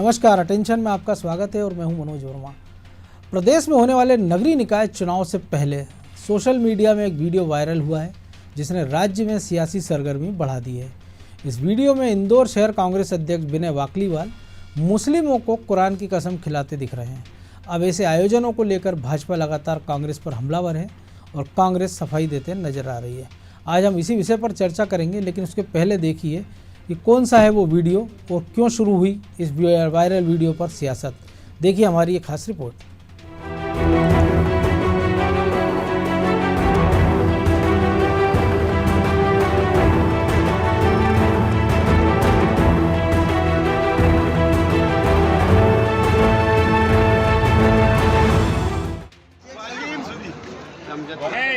नमस्कार, अटेंशन में आपका स्वागत है और मैं हूं मनोज वर्मा। प्रदेश में होने वाले नगरीय निकाय चुनाव से पहले सोशल मीडिया में एक वीडियो वायरल हुआ है जिसने राज्य में सियासी सरगर्मी बढ़ा दी है। इस वीडियो में इंदौर शहर कांग्रेस अध्यक्ष विनय वाकलीवाल मुस्लिमों को कुरान की कसम खिलाते दिख रहे हैं। अब ऐसे आयोजनों को लेकर भाजपा लगातार कांग्रेस पर हमलावर है और कांग्रेस सफाई देते नजर आ रही है। आज हम इसी विषय पर चर्चा करेंगे, लेकिन उसके पहले देखिए कि कौन सा है वो वीडियो और क्यों शुरू हुई इस वायरल वीडियो पर सियासत। देखिए हमारी एक खास रिपोर्ट।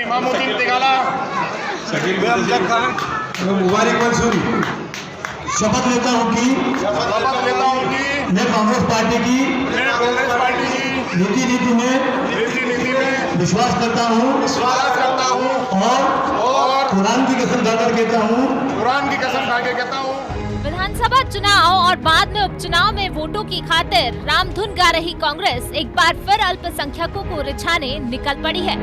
इमामुद्दीन तिगाला मुबारक मंसूर शपथ लेता हूँ कि मैं कांग्रेस पार्टी की नीति में विश्वास करता हूँ और कुरान की कसम खाकर कहता हूँ। विधानसभा चुनाव और बाद में उपचुनाव में वोटों की खातिर रामधुन गा रही कांग्रेस एक बार फिर अल्पसंख्यकों को रिझाने निकल पड़ी है।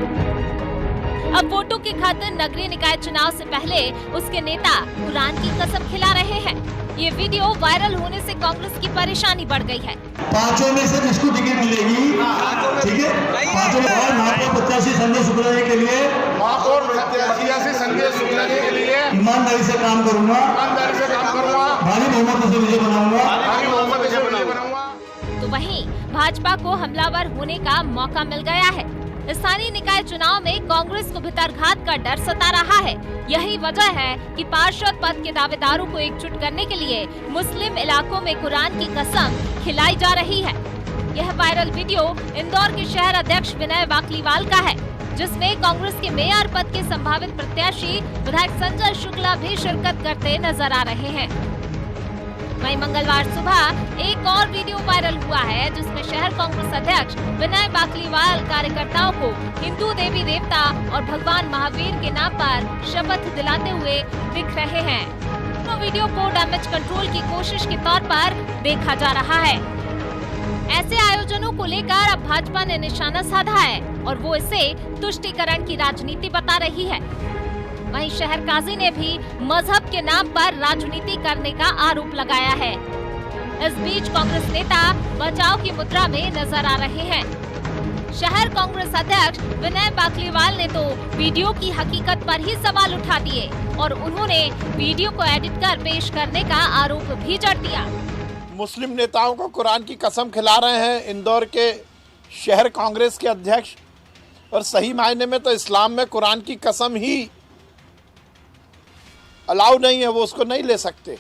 अब वोटों की खातिर नगरीय निकाय चुनाव से पहले उसके नेता कुरान की कसम खिला रहे हैं। ये वीडियो वायरल होने से कांग्रेस की परेशानी बढ़ गई है। पांचों में से जिसको टिकट मिलेगी, ठीक है, पांचों में और महापौर प्रत्याशी संजय शुक्ला के लिए ईमानदारी से काम करूंगा, भारी बहुमत से विजय बनाऊंगा। तो वहीं भाजपा को हमलावर होने का मौका मिल गया है। स्थानीय निकाय चुनाव में कांग्रेस को भितरघात का डर सता रहा है। यही वजह है कि पार्षद पद के दावेदारों को एकजुट करने के लिए मुस्लिम इलाकों में कुरान की कसम खिलाई जा रही है। यह वायरल वीडियो इंदौर के शहर अध्यक्ष विनय वाकलीवाल का है, जिसमें कांग्रेस के मेयर पद के संभावित प्रत्याशी विधायक संजय शुक्ला भी शिरकत करते नजर आ रहे हैं। वहीं मंगलवार सुबह एक और वीडियो वायरल हुआ है, जिसमें शहर कांग्रेस अध्यक्ष विनय वाकलीवाल कार्यकर्ताओं को हिंदू देवी देवता और भगवान महावीर के नाम पर शपथ दिलाते हुए दिख रहे हैं। तो वीडियो को डैमेज कंट्रोल की कोशिश के तौर पर देखा जा रहा है। ऐसे आयोजनों को लेकर अब भाजपा ने निशाना साधा है और वो इसे तुष्टीकरण की राजनीति बता रही है। वहीं शहर काजी ने भी मजहब के नाम पर राजनीति करने का आरोप लगाया है। इस बीच कांग्रेस नेता बचाव की मुद्रा में नजर आ रहे हैं। शहर कांग्रेस अध्यक्ष विनय वाकलीवाल ने तो वीडियो की हकीकत पर ही सवाल उठा दिए और उन्होंने वीडियो को एडिट कर पेश करने का आरोप भी जड़ दिया। मुस्लिम नेताओं को कुरान की कसम खिला रहे हैं इंदौर के शहर कांग्रेस के अध्यक्ष, और सही मायने में तो इस्लाम में कुरान की कसम ही अलाउ नहीं है, वो उसको नहीं ले सकते।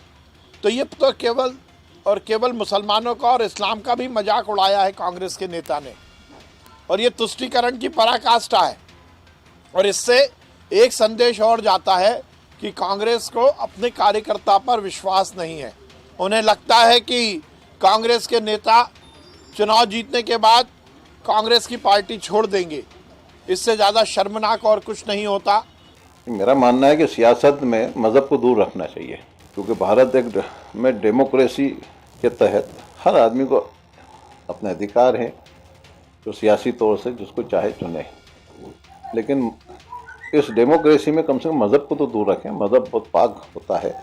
तो ये तो केवल मुसलमानों का और इस्लाम का भी मजाक उड़ाया है कांग्रेस के नेता ने, और ये तुष्टीकरण की पराकाष्ठा है। और इससे एक संदेश और जाता है कि कांग्रेस को अपने कार्यकर्ता पर विश्वास नहीं है। उन्हें लगता है कि कांग्रेस के नेता चुनाव जीतने के बाद कांग्रेस की पार्टी छोड़ देंगे। इससे ज़्यादा शर्मनाक और कुछ नहीं होता। मेरा मानना है कि सियासत में मज़हब को दूर रखना चाहिए, क्योंकि भारत एक में डेमोक्रेसी के तहत हर आदमी को अपने अधिकार है जो सियासी तौर से जिसको चाहे चुने। लेकिन इस डेमोक्रेसी में कम से कम मज़हब को तो दूर रखें। मज़हब बहुत पाक होता है,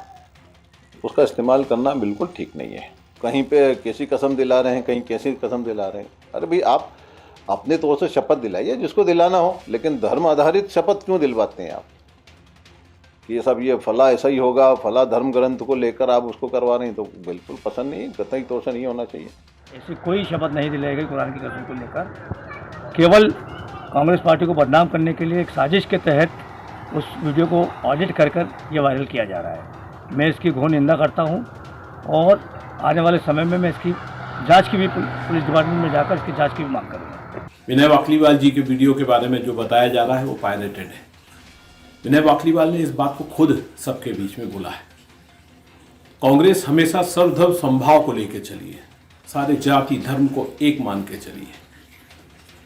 उसका इस्तेमाल करना बिल्कुल ठीक नहीं है। कहीं पे कैसी कसम दिला रहे हैं, कहीं कैसी कसम दिला रहे हैं। अरे भाई, आप अपने तौर से शपथ दिलाइए जिसको दिलाना हो, लेकिन धर्म आधारित शपथ क्यों दिलवाते हैं आप? ये सब ये फला ऐसा ही होगा, फला धर्म ग्रंथ को लेकर आप उसको करवा रहे हैं, तो बिल्कुल पसंद नहीं, कतई तौर से नहीं होना चाहिए। ऐसी कोई शपथ नहीं दिलाई गई कुरान की कसम को लेकर। केवल कांग्रेस पार्टी को बदनाम करने के लिए एक साजिश के तहत उस वीडियो को ऑडिट कर ये वायरल किया जा रहा है। मैं इसकी घोर निंदा करता हूँ और आने वाले समय में मैं इसकी जांच की भी पुलिस डिपार्टमेंट में जाकर इसकी जांच की भी मांग करूँगा। विनय वाकलीवाल जी के वीडियो के बारे में जो बताया जा रहा है वो पायरेटेड है। विनय वाकलीवाल ने इस बात को खुद सबके बीच में बोला है। कांग्रेस हमेशा सर्वधर्म समभाव को लेकर चली है, सारे जाति धर्म को एक मान के चली है।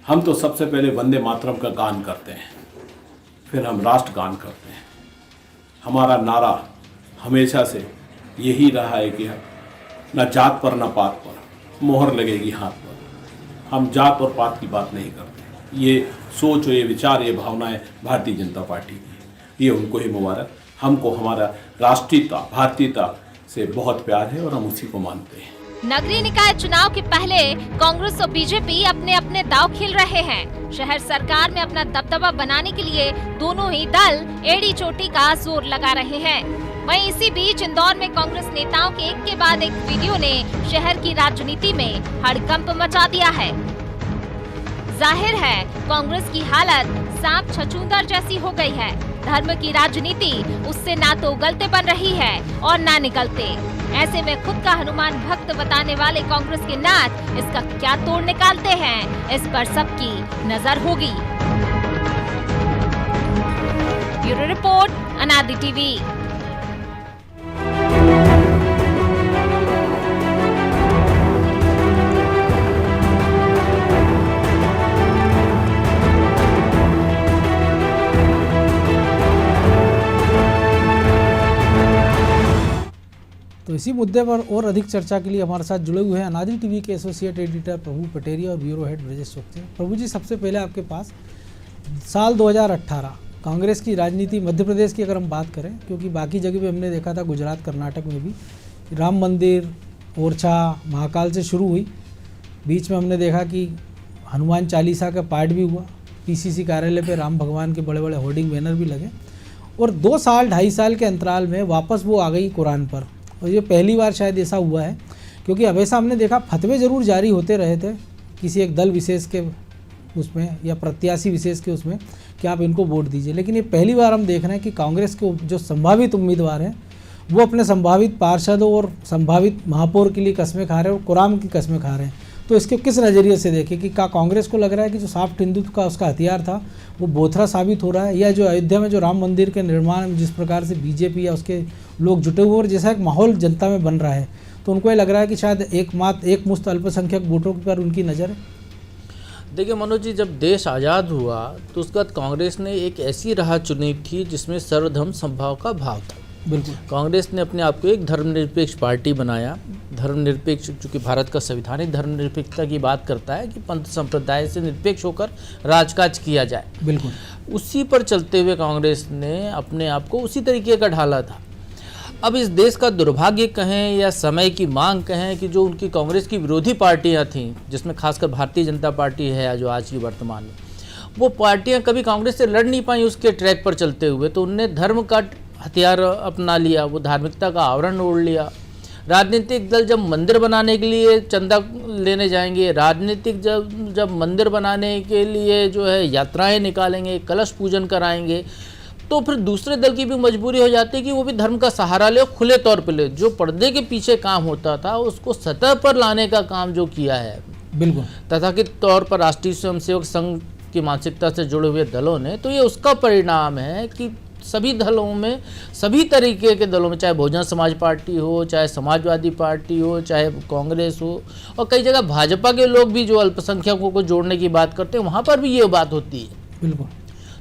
हम तो सबसे पहले वंदे मातरम का गान करते हैं, फिर हम राष्ट्र गान करते हैं। हमारा नारा हमेशा से यही रहा है कि न जात पर न पात पर, मोहर लगेगी हाथ पर। हम जात और पात की बात नहीं करते। ये सोच और ये विचार, ये भावनाएं भारतीय जनता पार्टी की है। ये उनको ही मुबारक। हमको हमारा राष्ट्रीयता, भारतीयता से बहुत प्यार है और हम उसी को मानते हैं। नगरीय निकाय चुनाव के पहले कांग्रेस और बीजेपी अपने अपने दांव खेल रहे हैं। शहर सरकार में अपना दबदबा बनाने के लिए दोनों ही दल एड़ी चोटी का जोर लगा रहे हैं। वहीं इसी बीच इंदौर में कांग्रेस नेताओं के एक के बाद एक वीडियो ने शहर की राजनीति में हड़कंप मचा दिया है। जाहिर है कांग्रेस की हालत सांप छछूंदर जैसी हो गई है। धर्म की राजनीति उससे ना तो उगलते बन रही है और ना निकलते। ऐसे में खुद का हनुमान भक्त बताने वाले कांग्रेस के नाथ इसका क्या तोड़ निकालते हैं, इस पर सबकी नजर होगी। ब्यूरो रिपोर्ट, अनादि टीवी। तो इसी मुद्दे पर और अधिक चर्चा के लिए हमारे साथ जुड़े हुए हैं अनादि टीवी के एसोसिएट एडिटर प्रभु पटेरिया और ब्यूरो हेड ब्रजेश चौकसी। प्रभु जी, सबसे पहले आपके पास साल 2018 कांग्रेस की राजनीति मध्य प्रदेश की अगर हम बात करें, क्योंकि बाकी जगह पे हमने देखा था, गुजरात कर्नाटक में भी राम मंदिर, ओरछा, महाकाल से शुरू हुई। बीच में हमने देखा कि हनुमान चालीसा का पाठ भी हुआ, पीसीसी कार्यालय पे राम भगवान के बड़े बड़े होर्डिंग बैनर भी लगे, और 2 साल 2.5 साल के अंतराल में वापस वो आ गई कुरान पर। और ये पहली बार शायद ऐसा हुआ है, क्योंकि हमेशा हमने देखा फतवे ज़रूर जारी होते रहे थे किसी एक दल विशेष के उसमें या प्रत्याशी विशेष के उसमें कि आप इनको वोट दीजिए, लेकिन ये पहली बार हम देख रहे हैं कि कांग्रेस के जो संभावित उम्मीदवार हैं वो अपने संभावित पार्षदों और संभावित महापौर के लिए कस्में खा रहे हैं और कुरान की कस्में खा रहे हैं। तो इसके किस नज़रिए से देखें कि क्या कांग्रेस को लग रहा है कि जो सॉफ्ट हिंदुत्व का उसका हथियार था वो बोथरा साबित हो रहा है, या जो अयोध्या में जो राम मंदिर के निर्माण में जिस प्रकार से बीजेपी या उसके लोग जुटे हुए और जैसा एक माहौल जनता में बन रहा है, तो उनको ये लग रहा है कि शायद एक मुश्त अल्पसंख्यक वोटों पर उनकी नज़र है? देखिए मनोज जी, जब देश आज़ाद हुआ तो उसके बाद कांग्रेस ने एक ऐसी राह चुनी थी जिसमें सर्वधर्म समभाव का भाव था। बिल्कुल। कांग्रेस ने अपने आप को एक धर्मनिरपेक्ष पार्टी बनाया। धर्मनिरपेक्ष, चूँकि भारत का संविधानिक धर्मनिरपेक्षता की बात करता है कि पंथ संप्रदाय से निरपेक्ष होकर राजकाज किया जाए। बिल्कुल। उसी पर चलते हुए कांग्रेस ने अपने आप को उसी तरीके का ढाला था। अब इस देश का दुर्भाग्य कहें या समय की मांग कहें कि जो उनकी कांग्रेस की विरोधी पार्टियां थीं, जिसमें खासकर भारतीय जनता पार्टी है जो आज की वर्तमान में, वो पार्टियां कभी कांग्रेस से लड़ नहीं पाई उसके ट्रैक पर चलते हुए। तो उनने धर्म का हथियार अपना लिया, वो धार्मिकता का आवरण ओढ़ लिया। राजनीतिक दल जब मंदिर बनाने के लिए चंदा लेने जाएंगे, राजनीतिक जब मंदिर बनाने के लिए जो है यात्राएं निकालेंगे, कलश पूजन कराएंगे, तो फिर दूसरे दल की भी मजबूरी हो जाती है कि वो भी धर्म का सहारा ले और खुले तौर पे ले। जो पर्दे के पीछे काम होता था उसको सतह पर लाने का काम जो किया है, बिल्कुल, तथाकथित तौर पर राष्ट्रीय स्वयंसेवक संघ की मानसिकता से जुड़े हुए दलों ने, तो ये उसका परिणाम है कि सभी दलों में, सभी तरीके के दलों में, चाहे बहुजन समाज पार्टी हो, चाहे समाजवादी पार्टी हो, चाहे कांग्रेस हो, और कई जगह भाजपा के लोग भी जो अल्पसंख्यकों को जोड़ने की बात करते हैं, वहाँ पर भी ये बात होती है। बिल्कुल।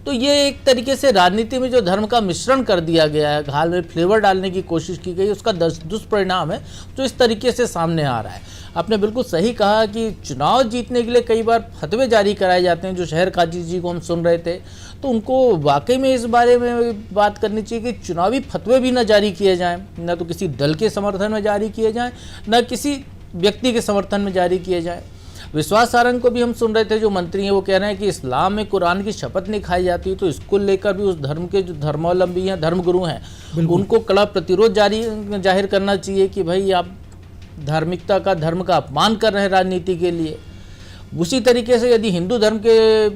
तो ये एक तरीके से राजनीति में जो धर्म का मिश्रण कर दिया गया है, घाल में फ्लेवर डालने की कोशिश की गई, उसका दुष्परिणाम है जो इस तरीके से सामने आ रहा है। आपने बिल्कुल सही कहा कि चुनाव जीतने के लिए कई बार फतवे जारी कराए जाते हैं। जो शहर काजी जी को हम सुन रहे थे, तो उनको वाकई में इस बारे में बात करनी चाहिए कि चुनावी फतवे भी न जारी किए जाएँ, न तो किसी दल के समर्थन में जारी किए जाएँ, न किसी व्यक्ति के समर्थन में जारी किए जाएँ। विश्वास सारंग को भी हम सुन रहे थे, जो मंत्री हैं, वो कह रहे हैं कि इस्लाम में कुरान की शपथ नहीं खाई जाती, तो इसको लेकर भी उस धर्म के जो धर्मावलंबी हैं, धर्मगुरु हैं, उनको कड़ा प्रतिरोध जाहिर करना चाहिए कि भाई आप धार्मिकता का, धर्म का अपमान कर रहे हैं राजनीति के लिए। उसी तरीके से यदि हिंदू धर्म के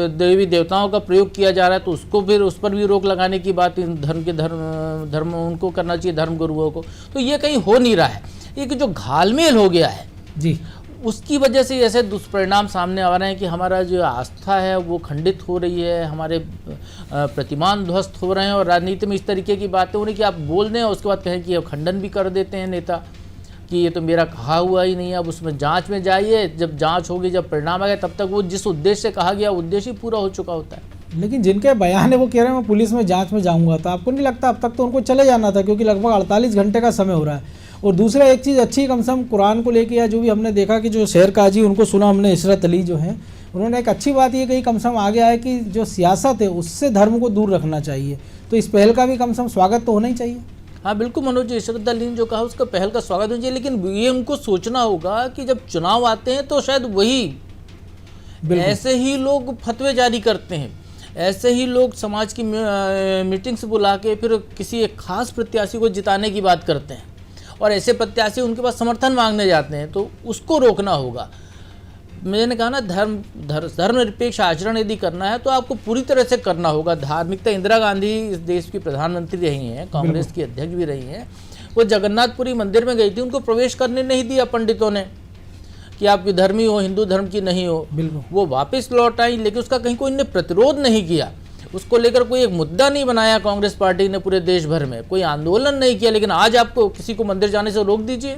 देवी देवताओं का प्रयोग किया जा रहा है तो उसको फिर उस पर भी रोक लगाने की बात धर्म उनको करना चाहिए, धर्मगुरुओं को। तो ये कहीं हो नहीं रहा है। ये कि जो घालमेल हो गया है जी, उसकी वजह से ऐसे दुष्परिणाम सामने आ रहे हैं कि हमारा जो आस्था है वो खंडित हो रही है, हमारे प्रतिमान ध्वस्त हो रहे हैं। और राजनीति में इस तरीके की बातें हो रही कि आप बोल दें और उसके बाद कहें कि अब खंडन भी कर देते हैं नेता कि ये तो मेरा कहा हुआ ही नहीं है, अब उसमें जांच में जाइए, जब जांच होगी, जब परिणाम आएगा, तब तक वो जिस उद्देश्य से कहा गया उद्देश्य ही पूरा हो चुका होता है। लेकिन जिनके बयान है वो कह रहे हैं मैं पुलिस में जांच में जाऊंगा, तो आपको नहीं लगता अब तक तो उनको चले जाना था, क्योंकि लगभग 48 घंटे का समय हो रहा है। और दूसरा एक चीज़ अच्छी कम से कम कुरान को लेके, या जो भी हमने देखा कि जो शहर काजी उनको सुना हमने, इशरत अली जो हैं, उन्होंने एक अच्छी बात ये कही कम से कम आगे आए कि जो सियासत है उससे धर्म को दूर रखना चाहिए। तो इस पहल का भी कम से कम स्वागत तो होना ही चाहिए। हाँ बिल्कुल मनोज जी, इशरत अली ने जो कहा उसका पहल का स्वागत होना चाहिए, लेकिन ये उनको सोचना होगा कि जब चुनाव आते हैं तो शायद वही ऐसे ही लोग फतवे जारी करते हैं, ऐसे ही लोग समाज की मीटिंग्स बुला के फिर किसी एक खास प्रत्याशी को जिताने की बात करते हैं और ऐसे प्रत्याशी उनके पास समर्थन मांगने जाते हैं, तो उसको रोकना होगा। मैंने कहा ना, धर्मनिरपेक्ष आचरण यदि करना है तो आपको पूरी तरह से करना होगा। धार्मिकता, इंदिरा गांधी इस देश की प्रधानमंत्री रही हैं, कांग्रेस की अध्यक्ष भी रही हैं, वो जगन्नाथपुरी मंदिर में गई थी, उनको प्रवेश करने नहीं दिया पंडितों ने कि आप धर्मी हो, हिंदू धर्म की नहीं हो। वो वापस लौट आई, लेकिन उसका कहीं कोई ने प्रतिरोध नहीं किया, उसको लेकर कोई एक मुद्दा नहीं बनाया कांग्रेस पार्टी ने पूरे देश भर में, कोई आंदोलन नहीं किया। लेकिन आज आपको किसी को मंदिर जाने से रोक दीजिए,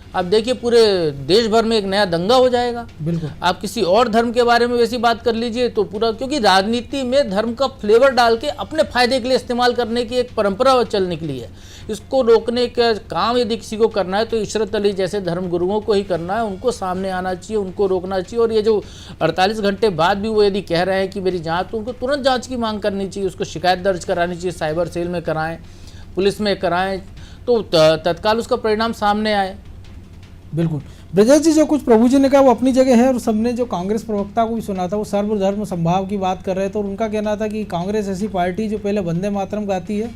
आप देखिए पूरे देश भर में एक नया दंगा हो जाएगा। बिल्कुल। आप किसी और धर्म के बारे में वैसी बात कर लीजिए तो पूरा, क्योंकि राजनीति में धर्म का फ्लेवर डाल के अपने फायदे के लिए इस्तेमाल करने की एक परंपरा चल निकली है। इसको रोकने का काम यदि किसी को करना है तो इशरत अली जैसे धर्म गुरुओं को ही करना है, उनको सामने आना चाहिए, उनको रोकना चाहिए। और ये जो 48 घंटे बाद भी वो यदि कह रहे हैं कि मेरी जाँच, तो उनको तुरंत जाँच की मांग करनी चाहिए, उसको शिकायत दर्ज करानी चाहिए, साइबर सेल में कराएं, पुलिस में कराएं, तो तत्काल उसका परिणाम सामने आए। बिल्कुल। ब्रजेश जी, जो कुछ प्रभु जी ने कहा वो अपनी जगह है, और सबने जो कांग्रेस प्रवक्ता को भी सुना था वो सर्वधर्म संभाव की बात कर रहे थे, और उनका कहना था कि कांग्रेस ऐसी पार्टी जो पहले वंदे मातरम गाती है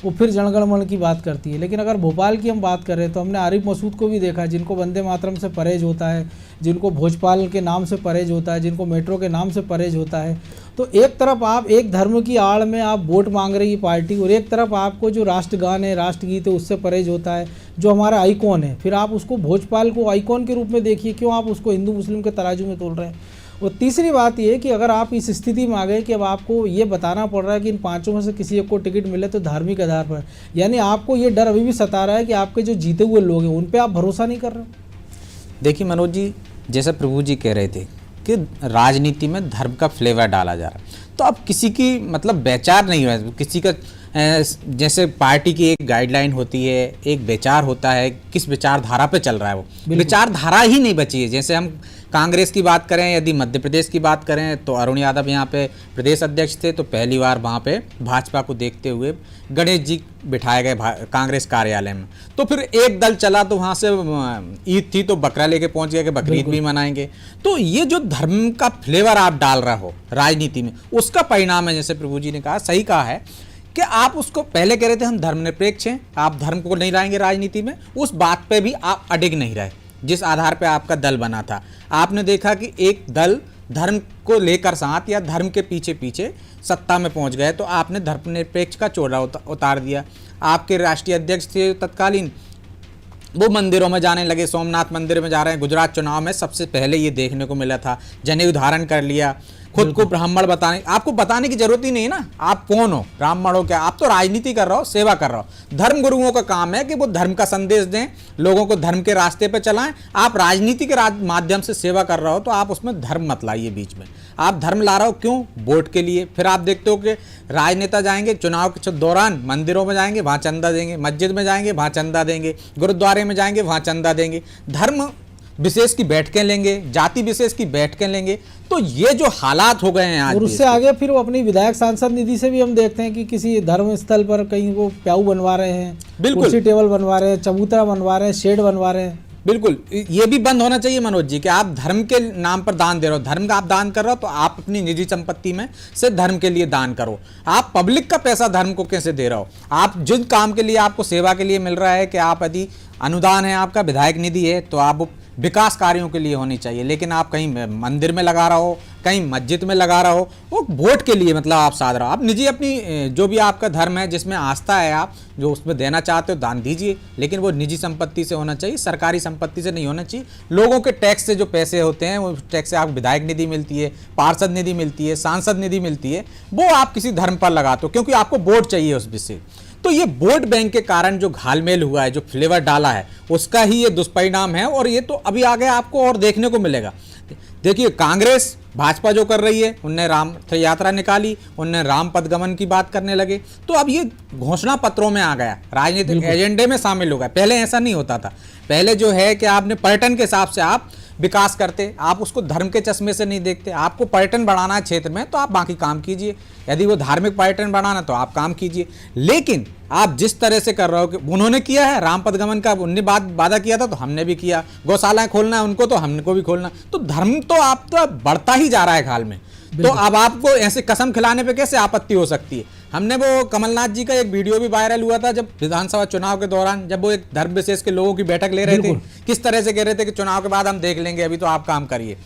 वो फिर जनगण मन की बात करती है। लेकिन अगर भोपाल की हम बात करें तो हमने आरिफ मसूद को भी देखा, जिनको वंदे मातरम से परहेज होता है, जिनको भोजपाल के नाम से परहेज होता है, जिनको मेट्रो के नाम से परहेज होता है। तो एक तरफ आप एक धर्म की आड़ में आप वोट मांग रही है पार्टी, और एक तरफ आपको जो राष्ट्रगान है, राष्ट्रगीत है, उससे परहेज होता है, जो हमारा आइकॉन है, फिर आप उसको भोजपाल को आइकॉन के रूप में देखिए, क्यों आप उसको हिंदू मुस्लिम के तराजू में तोल रहे हैं। और तीसरी बात ये कि अगर आप इस स्थिति में आ गए कि अब आपको ये बताना पड़ रहा है कि इन पांचों में से किसी एक को टिकट मिले तो धार्मिक आधार पर, यानी आपको ये डर अभी भी सता रहा है कि आपके जो जीते हुए लोग हैं उन पे आप भरोसा नहीं कर रहे। देखिए मनोज जी, जैसा प्रभु जी कह रहे थे कि राजनीति में धर्म का फ्लेवर डाला जा रहा है, तो अब किसी की मतलब विचार नहीं है, किसी का जैसे पार्टी की एक गाइडलाइन होती है, एक विचार होता है, किस विचारधारा पे चल रहा है, वो विचारधारा ही नहीं बची है। जैसे हम कांग्रेस की बात करें, यदि मध्य प्रदेश की बात करें तो अरुण यादव यहाँ पे प्रदेश अध्यक्ष थे, तो पहली बार वहाँ पे भाजपा को देखते हुए गणेश जी बिठाए गए कांग्रेस कार्यालय में। तो फिर एक दल चला तो वहाँ से ईद थी तो बकरा लेके पहुँच गया कि बकरीद भी मनाएंगे। तो ये जो धर्म का फ्लेवर आप डाल रहे हो राजनीति में, उसका परिणाम है, जैसे प्रभु जी ने कहा, सही कहा है कि आप उसको पहले कह रहे थे हम धर्मनिरपेक्ष हैं, आप धर्म को नहीं लाएंगे राजनीति में, उस बात पे भी आप अडिग नहीं रहे जिस आधार पे आपका दल बना था। आपने देखा कि एक दल धर्म को लेकर साथ या धर्म के पीछे पीछे सत्ता में पहुंच गए, तो आपने धर्मनिरपेक्ष का चोला उतार दिया। आपके राष्ट्रीय अध्यक्ष थे तत्कालीन, वो मंदिरों में जाने लगे, सोमनाथ मंदिर में जा रहे हैं। गुजरात चुनाव में सबसे पहले ये देखने को मिला था, जनेऊ धारण कर लिया, खुद को ब्राह्मण बताने, आपको बताने की जरूरत ही नहीं है ना, आप कौन हो, ब्राह्मण हो क्या, आप तो राजनीति कर रहे हो, सेवा कर रहे हो। धर्म गुरुओं का काम है कि वो धर्म का संदेश दें, लोगों को धर्म के रास्ते पर चलाएं। आप राजनीति के माध्यम से सेवा कर रहे हो तो आप उसमें धर्म मत लाइए बीच में। आप धर्म ला रहे हो क्यों? वोट के लिए। फिर आप देखते हो कि राजनेता जाएंगे चुनाव के दौरान, मंदिरों में जाएंगे वहाँ चंदा देंगे, मस्जिद में जाएंगे वहाँ चंदा देंगे, गुरुद्वारे में जाएंगे वहाँ चंदा देंगे, धर्म विशेष की बैठकें लेंगे, जाति विशेष की बैठकें लेंगे। तो ये जो हालात हो गए हैं आज, और उससे आगे फिर वो अपनी विधायक सांसद निधि से भी हम देखते हैं कि किसी धर्म स्थल पर कहीं वो प्याऊ बनवा रहे हैं, बिल्कुल कुर्सी टेबल बनवा रहे हैं, चबूतरा बनवा रहे हैं, शेड बनवा रहे हैं। बिल्कुल, ये भी बंद होना चाहिए मनोज जी कि आप धर्म के नाम पर दान दे रहे हो। धर्म का आप दान कर रहे हो तो आप अपनी निजी संपत्ति में से धर्म के लिए दान करो। आप पब्लिक का पैसा धर्म को कैसे दे रहे हो? आप जिन काम के लिए आपको सेवा के लिए मिल रहा है कि आप यदि अनुदान है, आपका विधायक निधि है, तो आप विकास कार्यों के लिए होनी चाहिए, लेकिन आप कहीं मंदिर में लगा रहा हो, कहीं मस्जिद में लगा रहा हो, वो वोट के लिए मतलब आप साध रहे हो। आप निजी अपनी जो भी आपका धर्म है, जिसमें आस्था है, आप जो उसमें देना चाहते हो दान दीजिए, लेकिन वो निजी संपत्ति से होना चाहिए, सरकारी संपत्ति से नहीं होना चाहिए। लोगों के टैक्स से जो पैसे होते हैं, वो टैक्स से आपको विधायक निधि मिलती है, पार्षद निधि मिलती है, सांसद निधि मिलती है, वो आप किसी धर्म पर लगाते हो क्योंकि आपको वोट चाहिए उस विषय। तो ये वोट बैंक के कारण जो घालमेल हुआ है, जो फ्लेवर डाला है, उसका ही ये दुष्परिणाम है। और ये तो अभी आगे आपको और देखने को मिलेगा। देखिए कांग्रेस भाजपा जो कर रही है, उनने राम यात्रा निकाली, उनने राम पदगमन की बात करने लगे, तो अब ये घोषणा पत्रों में आ गया, राजनीतिक एजेंडे में शामिल हो गया। पहले ऐसा नहीं होता था। पहले जो है कि आपने पर्यटन के हिसाब से आप विकास करते, आप उसको धर्म के चश्मे से नहीं देखते। आपको पर्यटन बढ़ाना है क्षेत्र में तो आप बाकी काम कीजिए, यदि वो धार्मिक पर्यटन बढ़ाना तो आप काम कीजिए। लेकिन आप जिस तरह से कर रहे हो कि उन्होंने किया है राम पदगमन का, उनने वादा किया था तो हमने भी किया, गौशालाएं खोलना है उनको तो हमको भी खोलना, तो धर्म तो आप तो बढ़ता ही जा रहा है हाल में। तो अब आपको ऐसे कसम खिलाने पे कैसे आपत्ति हो सकती है। हमने वो कमलनाथ जी का एक वीडियो भी वायरल हुआ था जब विधानसभा चुनाव के दौरान, जब वो एक धर्म विशेष के लोगों की बैठक ले रहे थे, किस तरह से कह रहे थे कि चुनाव के बाद हम देख लेंगे, अभी तो आप काम करिए।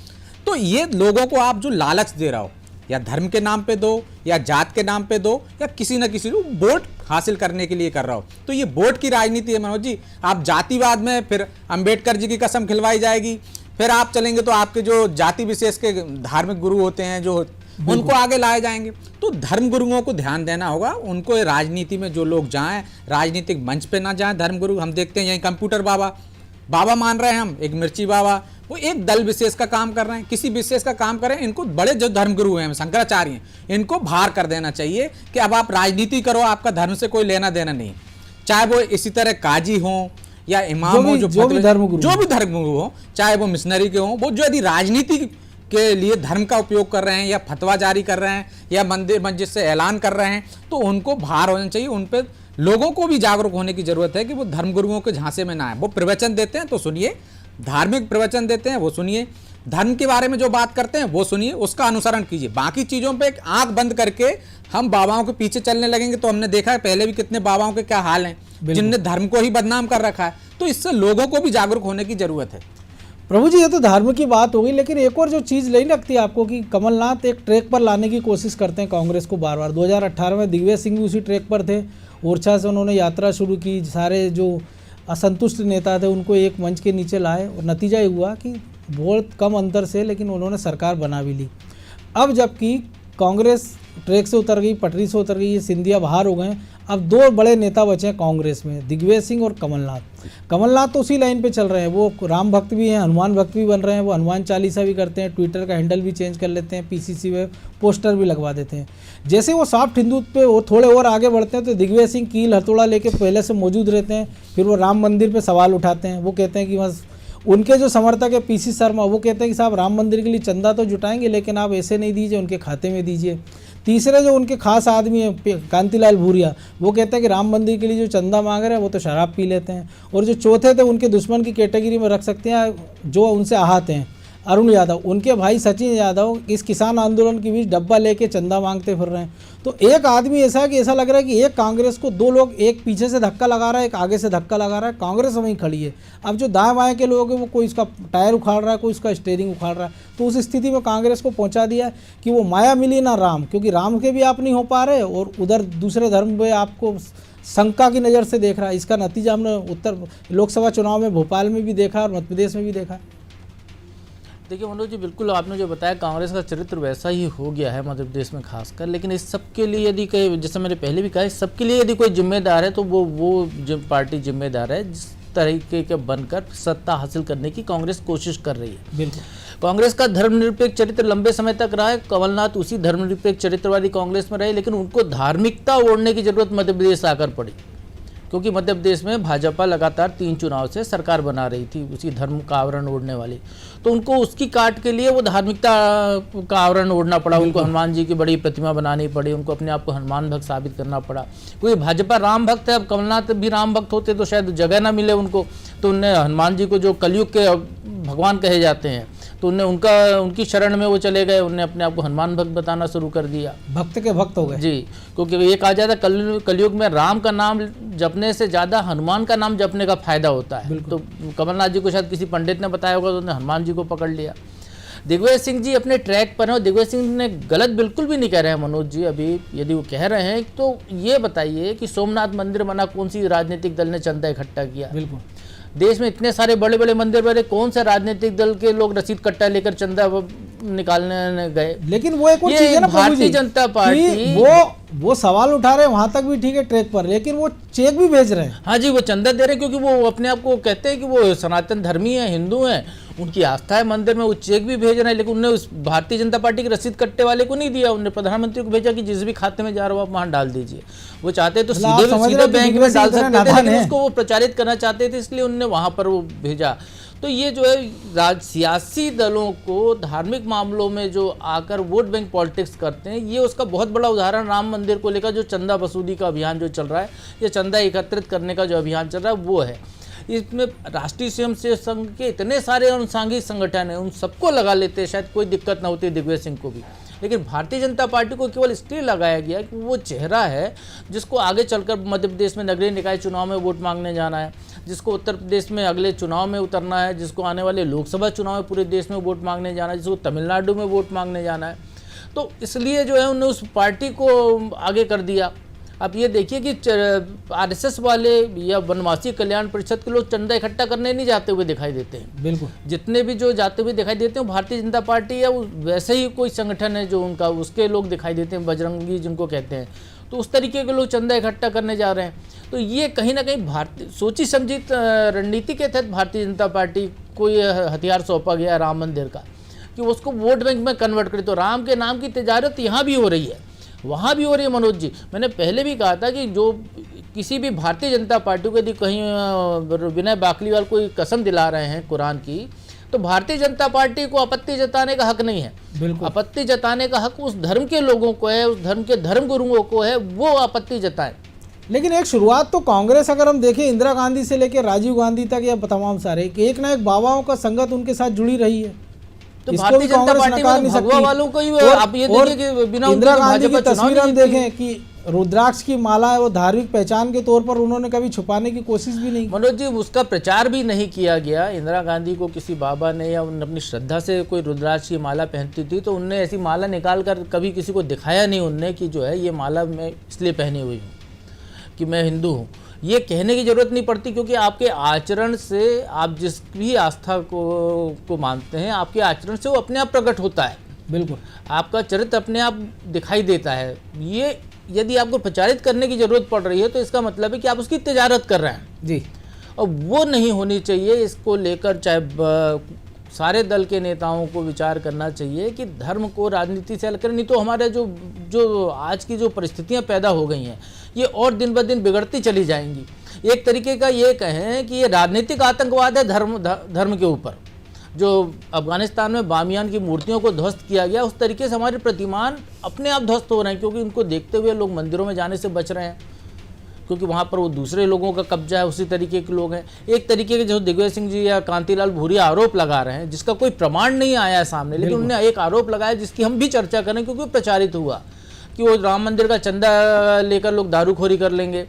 तो ये लोगों को आप जो लालच दे रहा हो, या धर्म के नाम पे दो, या जात के नाम पे दो, या किसी न किसी को वोट हासिल करने के लिए कर रहा हो, तो ये वोट की राजनीति है मनोज जी। आप जातिवाद में फिर अंबेडकर जी की कसम खिलवाई जाएगी, फिर आप चलेंगे तो आपके जो जाति विशेष के धार्मिक गुरु होते हैं जो उनको आगे लाए जाएंगे। तो धर्म गुरुओं को ध्यान देना होगा, उनको राजनीति में जो लोग जाएं, राजनीतिक मंच पे ना जाएं धर्म गुरु। हम देखते हैं यही कंप्यूटर बाबा मान रहे हैं हम, एक मिर्ची बाबा, वो एक दल विशेष का काम कर रहे हैं, किसी विशेष का काम कर रहे हैं। इनको बड़े जो धर्मगुरु हैं शंकराचार्य हैं, इनको बाहर कर देना चाहिए कि अब आप राजनीति करो, आपका धर्म से कोई लेना देना नहीं। चाहे वो इसी तरह काजी हों या इमाम हो, जो भी धर्मगुरु हो, चाहे वो मिशनरी के हों, वो जो यदि राजनीति के लिए धर्म का उपयोग कर रहे हैं या फतवा जारी कर रहे हैं या मंदिर मस्जिद से ऐलान कर रहे हैं, तो उनको बाहर होना चाहिए। उन पर लोगों को भी जागरूक होने की जरूरत है कि वो धर्मगुरुओं के झांसे में ना आए। वो प्रवचन देते हैं तो सुनिए, धार्मिक प्रवचन देते हैं वो सुनिए, धर्म के बारे में जो बात करते हैं वो सुनिए, उसका अनुसरण कीजिए। बाकी चीज़ों पे एक आंख बंद करके हम बाबाओं के पीछे चलने लगेंगे तो हमने देखा है पहले भी कितने बाबाओं के क्या हाल हैं जिनने धर्म को ही बदनाम कर रखा है। तो इससे लोगों को भी जागरूक होने की जरूरत है। प्रभु जी, ये तो धर्म की बात होगी, लेकिन एक और जो चीज़ नहीं लगती आपको कि कमलनाथ एक ट्रैक पर लाने की कोशिश करते हैं कांग्रेस को बार बार। 2018 में दिग्विजय सिंह भी उसी ट्रैक पर थे, ओरछा से उन्होंने यात्रा शुरू की, सारे जो असंतुष्ट नेता थे उनको एक मंच के नीचे लाए और नतीजा ये हुआ कि बहुत कम अंतर से लेकिन उन्होंने सरकार बना भी ली। अब जबकि कांग्रेस ट्रैक से उतर गई, पटरी से उतर गई, ये सिंधिया बाहर हो गए, अब दो बड़े नेता बचे हैं कांग्रेस में, दिग्विजय सिंह और कमलनाथ। कमलनाथ तो उसी लाइन पे चल रहे हैं, वो राम भक्त भी हैं, हनुमान भक्त भी बन रहे हैं, वो हनुमान चालीसा भी करते हैं, ट्विटर का हैंडल भी चेंज कर लेते हैं, पीसीसी में पोस्टर भी लगवा देते हैं। जैसे वो सॉफ्ट हिंदुत्व पे वो थोड़े और आगे बढ़ते हैं तो दिग्विजय सिंह कील हथौड़ा लेके पहले से मौजूद रहते हैं। फिर वो राम मंदिर पे सवाल उठाते हैं, वो कहते हैं कि बस उनके जो समर्थक है पीसी शर्मा, वो कहते हैं कि साहब राम मंदिर के लिए चंदा तो जुटाएंगे लेकिन आप ऐसे नहीं दीजिए, उनके खाते में दीजिए। तीसरे जो उनके खास आदमी हैं कांतिलाल भूरिया, वो कहते हैं कि राम मंदिर के लिए जो चंदा मांग रहे हैं वो तो शराब पी लेते हैं। और जो चौथे थे उनके दुश्मन की कैटेगरी में रख सकते हैं जो उनसे आहत हैं, अरुण यादव, उनके भाई सचिन यादव इस किसान आंदोलन के बीच डब्बा लेके चंदा मांगते फिर रहे हैं। तो एक आदमी ऐसा है कि ऐसा लग रहा है कि एक कांग्रेस को दो लोग, एक पीछे से धक्का लगा रहा है, एक आगे से धक्का लगा रहा है, कांग्रेस वहीं खड़ी है। अब जो दाएं बाएं के लोग हैं वो कोई इसका टायर उखाड़ रहा है, कोई इसका स्टीयरिंग उखाड़ रहा है। तो उस स्थिति में कांग्रेस को पहुंचा दिया है कि वो माया मिली ना राम, क्योंकि राम के भी आप नहीं हो पा रहे और उधर दूसरे धर्म पे आपको शंका की नज़र से देख रहा है। इसका नतीजा हमने उत्तर लोकसभा चुनाव में भोपाल में भी देखा और मध्य प्रदेश में भी देखा। देखिए मनोज जी, बिल्कुल आपने जो बताया कांग्रेस का चरित्र वैसा ही हो गया है मध्य प्रदेश में खासकर। लेकिन इस सब के लिए यदि कोई, जैसे मैंने पहले भी कहा, इस सब के लिए यदि कोई जिम्मेदार है तो वो पार्टी जिम्मेदार है जिस तरीके के बनकर सत्ता हासिल करने की कांग्रेस कोशिश कर रही है। बिल्कुल, कांग्रेस का धर्मनिरपेक्ष चरित्र लंबे समय तक रहा है। कमलनाथ उसी धर्मनिरपेक्ष चरित्रवादी कांग्रेस में रहे, लेकिन उनको धार्मिकता ओढ़ने की जरूरत मध्य प्रदेश आकर पड़ी, क्योंकि मध्य प्रदेश में भाजपा लगातार 3 चुनाव से सरकार बना रही थी उसी धर्म का आवरण ओढ़ने वाली। तो उनको उसकी काट के लिए वो धार्मिकता का आवरण ओढ़ना पड़ा, उनको हनुमान जी की बड़ी प्रतिमा बनानी पड़ी, उनको अपने आप को हनुमान भक्त साबित करना पड़ा। क्योंकि भाजपा राम भक्त है, अब कमलनाथ भी राम भक्त होते तो शायद जगह ना मिले उनको, तो उनने हनुमान जी को जो कलयुग के भगवान कहे जाते हैं तो उनकी शरण में वो चले गए, उनने अपने आप को हनुमान भक्त बताना शुरू कर दिया, भक्त के भक्त हो गए जी। क्योंकि ये कहा जाता है कलयुग में राम का नाम जपने से ज़्यादा हनुमान का नाम जपने का फायदा होता है। तो कमलनाथ जी को शायद किसी पंडित ने बताया होगा तो उन्होंने हनुमान जी को पकड़ लिया। दिग्विजय सिंह जी अपने ट्रैक पर हैं और दिग्विजय सिंह ने गलत बिल्कुल भी नहीं कह रहे हैं मनोज जी। अभी यदि वो कह रहे हैं तो ये बताइए कि सोमनाथ मंदिर बना, कौन सी राजनीतिक दल ने चंदा इकट्ठा किया? बिल्कुल, देश में इतने सारे बड़े बड़े मंदिर बने, कौन सा राजनीतिक दल के लोग रसीद कट्टा लेकर चंदा निकालने गए? लेकिन वो एक और चीज है ना, भारतीय जनता पार्टी वो सवाल उठा रहे हैं वहां तक भी ठीक है ट्रैक पर, लेकिन वो चेक भी भेज रहे हैं। हाँ जी, वो चंदा दे रहे हैं क्योंकि वो अपने आप को कहते हैं कि वो सनातन धर्मी है, हिंदू हैं, उनकी आस्था है मंदिर में, वो चेक भी भेज रहे हैं, लेकिन उनने उस भारतीय जनता पार्टी के रसीद कट्टे वाले को नहीं दिया, उनने प्रधानमंत्री को भेजा कि जिस भी खाते में जा रहा हो आप वहाँ डाल दीजिए। वो चाहते तो मतलब आप समझ रहे सीधे हो कि बैंक में डाल इतना सकते थे, नादान लेकिन है। उसको वो प्रचारित करना चाहते थे, इसलिए उनने वहाँ पर वो भेजा। तो ये जो है सियासी दलों को धार्मिक मामलों में जो आकर वोट बैंक पॉलिटिक्स करते हैं, ये उसका बहुत बड़ा उदाहरण राम मंदिर को लेकर जो चंदा वसूली का अभियान जो चल रहा है, या चंदा एकत्रित करने का जो अभियान चल रहा है वो है। इसमें राष्ट्रीय स्वयंसेवक संघ के इतने सारे अनुसांगिक संगठन हैं, उन सबको लगा लेते, शायद कोई दिक्कत ना होती दिग्विजय सिंह को भी, लेकिन भारतीय जनता पार्टी को केवल इसलिए लगाया गया कि वो चेहरा है जिसको आगे चलकर मध्य प्रदेश में नगरीय निकाय चुनाव में वोट मांगने जाना है, जिसको उत्तर प्रदेश में अगले चुनाव में उतरना है, जिसको आने वाले लोकसभा चुनाव में पूरे देश में वोट मांगने जाना है, जिसको तमिलनाडु में वोट मांगने जाना है। तो इसलिए जो है उन्होंने उस पार्टी को आगे कर दिया। अब ये देखिए कि आरएसएस वाले या वनवासी कल्याण परिषद के लोग चंदा इकट्ठा करने नहीं जाते हुए दिखाई देते हैं। बिल्कुल, जितने भी जो जाते हुए दिखाई देते हैं भारतीय जनता पार्टी या वैसे ही कोई संगठन है जो उनका, उसके लोग दिखाई देते हैं, बजरंगी जिनको कहते हैं, तो उस तरीके के लोग चंदा इकट्ठा करने जा रहे हैं। तो ये कहीं ना कहीं भारतीय सोची समझी रणनीति के तहत भारतीय जनता पार्टी को ये हथियार सौंपा गया राम मंदिर का कि उसको वोट बैंक में कन्वर्ट करे। तो राम के नाम की तिजारत यहाँ भी हो रही है, वहाँ भी हो रही है। मनोज जी, मैंने पहले भी कहा था कि जो किसी भी भारतीय जनता पार्टी को यदि कहीं विनय बाकलीवाल कोई कसम दिला रहे हैं कुरान की, तो भारतीय जनता पार्टी को आपत्ति जताने का हक नहीं है। बिल्कुल, आपत्ति जताने का हक उस धर्म के लोगों को है, उस धर्म के धर्म गुरुओं को है, वो आपत्ति जताएं। लेकिन एक शुरुआत तो कांग्रेस अगर हम देखें इंदिरा गांधी से लेकर राजीव गांधी तक या तमाम सारे कि एक ना एक बाबाओं का संगत उनके साथ जुड़ी रही है। तो इसको भारतीय भी जनता कांग्रेस पार्टी नकार में नहीं भगवा सकती। वालों को ही और- आप ये और देखिए कि बिना इंदिरा उनके गांधी की भाजपा चुनाव तस्वीर हम नहीं जीतती। देखें कि रुद्राक्ष की माला है वो धार्मिक पहचान के तौर पर उन्होंने कभी छुपाने की कोशिश भी नहीं की। मनोज जी, उसका प्रचार भी नहीं किया गया। इंदिरा गांधी को किसी बाबा ने या अपनी श्रद्धा से कोई रुद्राक्ष की माला पहनती थी तो उनने ऐसी माला निकाल कर कभी किसी को दिखाया नहीं उनने कि जो है ये माला मैं इसलिए पहनी हुई हूँ कि मैं हिंदू हूँ। ये कहने की ज़रूरत नहीं पड़ती, क्योंकि आपके आचरण से, आप जिस भी आस्था को मानते हैं, आपके आचरण से वो अपने आप प्रकट होता है। बिल्कुल, आपका चरित्र अपने आप दिखाई देता है। ये यदि आपको प्रचारित करने की ज़रूरत पड़ रही है तो इसका मतलब है कि आप उसकी तिजारत कर रहे हैं जी। और वो नहीं होनी चाहिए। इसको लेकर चाहे सारे दल के नेताओं को विचार करना चाहिए कि धर्म को राजनीति से अलग करें, नहीं तो हमारे जो आज की जो परिस्थितियां पैदा हो गई हैं ये और दिन ब दिन बिगड़ती चली जाएंगी। एक तरीके का ये कहें कि ये राजनीतिक आतंकवाद है धर्म के ऊपर। जो अफगानिस्तान में बामियान की मूर्तियों को ध्वस्त किया गया, उस तरीके से हमारे प्रतिमान अपने आप ध्वस्त हो रहे हैं, क्योंकि उनको देखते हुए लोग मंदिरों में जाने से बच रहे हैं, क्योंकि वहाँ पर वो दूसरे लोगों का कब्जा है, उसी तरीके के लोग हैं। एक तरीके के जो दिग्विजय सिंह जी या कांतिलाल भूरिया आरोप लगा रहे हैं, जिसका कोई प्रमाण नहीं आया है सामने, लेकिन उन्होंने एक आरोप लगाया जिसकी हम भी चर्चा करें, क्योंकि वो प्रचारित हुआ कि वो राम मंदिर का चंदा लेकर लोग दारूखोरी कर लेंगे।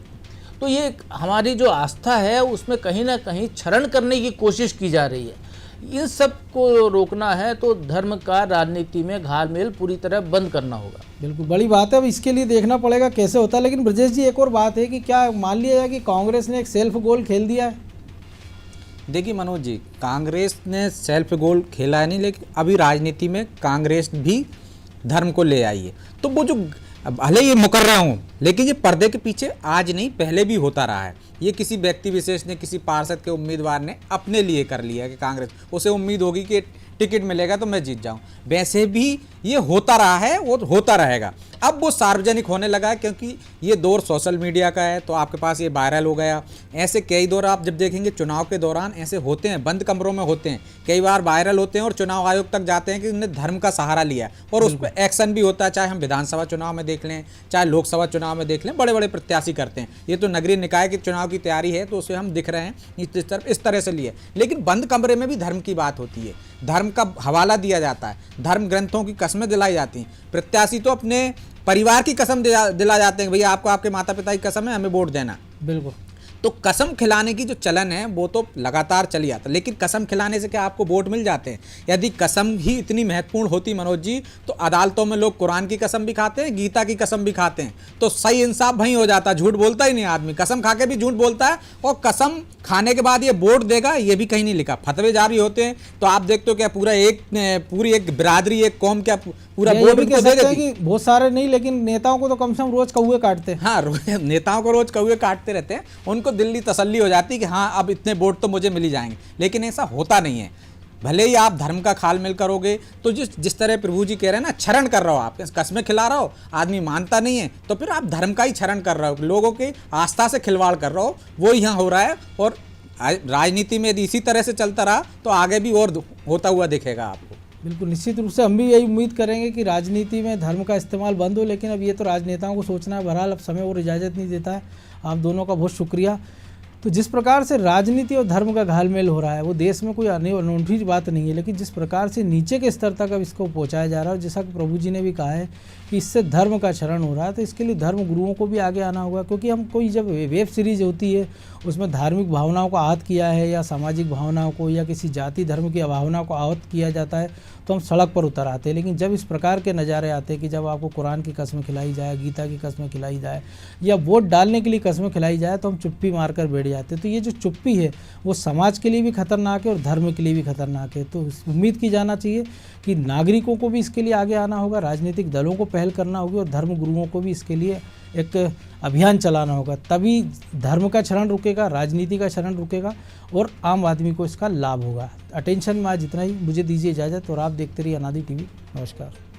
तो ये हमारी जो आस्था है उसमें कहीं ना कहीं क्षरण करने की कोशिश की जा रही है। इन सब को रोकना है तो धर्म का राजनीति में घालमेल पूरी तरह बंद करना होगा। बिल्कुल, बड़ी बात है। अब इसके लिए देखना पड़ेगा कैसे होता है। लेकिन ब्रजेश जी, एक और बात है कि क्या मान लिया जाए कि कांग्रेस ने एक सेल्फ गोल खेल दिया है? देखिए मनोज जी, कांग्रेस ने सेल्फ गोल खेला है नहीं, लेकिन अभी राजनीति में कांग्रेस भी धर्म को ले आई है। तो वो जो भले ये मुकर्रा हूँ, लेकिन ये पर्दे के पीछे आज नहीं पहले भी होता रहा है। ये किसी व्यक्ति विशेष ने, किसी पार्षद के उम्मीदवार ने अपने लिए कर लिया कि कांग्रेस, उसे उम्मीद होगी कि टिकट मिलेगा तो मैं जीत जाऊं। वैसे भी ये होता रहा है, वो होता रहेगा। अब वो सार्वजनिक होने लगा है, क्योंकि ये दौर सोशल मीडिया का है, तो आपके पास ये वायरल हो गया। ऐसे कई दौर आप जब देखेंगे चुनाव के दौरान ऐसे होते हैं, बंद कमरों में होते हैं, कई बार वायरल होते हैं और चुनाव आयोग तक जाते हैं कि उन्होंने धर्म का सहारा लिया और उस पर एक्शन भी होता है। चाहे हम विधानसभा चुनाव में देख लें, चाहे लोकसभा चुनाव में देख लें, बड़े बड़े प्रत्याशी करते हैं। ये तो नगरीय निकाय के चुनाव की तैयारी है, तो उसे हम दिख रहे हैं इस तरह से लिए। लेकिन बंद कमरे में भी धर्म की बात होती है, धर्म का हवाला दिया जाता है, धर्म ग्रंथों की कसमें दिलाई जाती हैं। प्रत्याशी तो अपने परिवार की कसम दिला जाते हैं, भैया आपको आपके माता पिता की कसम है, हमें वोट देना। बिल्कुल, तो कसम खिलाने की जो चलन है वो तो लगातार चली आता है, लेकिन कसम खिलाने से क्या आपको वोट मिल जाते हैं? यदि कसम ही इतनी महत्वपूर्ण होती मनोज जी, तो अदालतों में लोग कुरान की कसम भी खाते हैं, गीता की कसम भी खाते हैं, तो सही इंसाफ वहीं हो जाता। झूठ बोलता ही नहीं आदमी, कसम खा के भी झूठ बोलता है, और कसम खाने के बाद ये वोट देगा ये भी कहीं नहीं लिखा। फतवे जारी होते हैं तो आप देखते हो क्या पूरी एक बिरादरी, एक कौम क्या पूरा वोट भी उनको कह दे सकते हैं देती। कि बहुत सारे नहीं, लेकिन नेताओं को तो कम से कम रोज कौवे काटते हैं। हाँ, नेताओं को रोज कौवे काटते रहते हैं, उनको दिल्ली तसल्ली हो जाती है कि हाँ अब इतने वोट तो मुझे मिल ही जाएंगे, लेकिन ऐसा होता नहीं है। भले ही आप धर्म का खालमेल करोगे तो जिस तरह प्रभु जी कह रहे हैं ना, क्षरण कर रहे हो, आप कस्में खिला रहे हो, आदमी मानता नहीं है तो फिर आप धर्म का ही क्षरण कर रहे हो, लोगों की आस्था से खिलवाड़ कर रहे हो। वो यहाँ हो रहा है और राजनीति में यदि इसी तरह से चलता रहा तो आगे भी और होता हुआ दिखेगा आपको। बिल्कुल, निश्चित रूप से हम भी यही उम्मीद करेंगे कि राजनीति में धर्म का इस्तेमाल बंद हो, लेकिन अब ये तो राजनेताओं को सोचना है। बहरहाल अब समय और इजाज़त नहीं देता है। आप दोनों का बहुत शुक्रिया। तो जिस प्रकार से राजनीति और धर्म का घालमेल हो रहा है वो देश में कोई अनूठी बात नहीं है, लेकिन जिस प्रकार से नीचे के स्तर तक अब इसको पहुंचाया जा रहा है, जैसा कि प्रभु जी ने भी कहा है कि इससे धर्म का क्षरण हो रहा है, तो इसके लिए धर्म गुरुओं को भी आगे आना होगा। क्योंकि हम कोई जब वेब सीरीज़ होती है उसमें धार्मिक भावनाओं को आहत किया है या सामाजिक भावनाओं को या किसी जाति धर्म की भावनाओं को आहत किया जाता है तो हम सड़क पर उतर आते हैं। लेकिन जब इस प्रकार के नज़ारे आते हैं कि जब आपको कुरान की कस्में खिलाई जाए, गीता की कस्में खिलाई जाए या वोट डालने के लिए कस्में खिलाई जाए तो हम चुप्पी मारकर बैठ जाते हैं। तो ये जो चुप्पी है वो समाज के लिए भी खतरनाक है और धर्म के लिए भी खतरनाक है। तो उम्मीद की जाना चाहिए कि नागरिकों को भी इसके लिए आगे आना होगा, राजनीतिक दलों को पहल करना होगी और धर्म गुरुओं को भी इसके लिए एक अभियान चलाना होगा। तभी धर्म का क्षरण रुकेगा, राजनीति का क्षरण रुकेगा और आम आदमी को इसका लाभ होगा। अटेंशन में आज इतना ही। मुझे दीजिए इजाज़त और आप देखते रहिए अनादि टीवी। नमस्कार।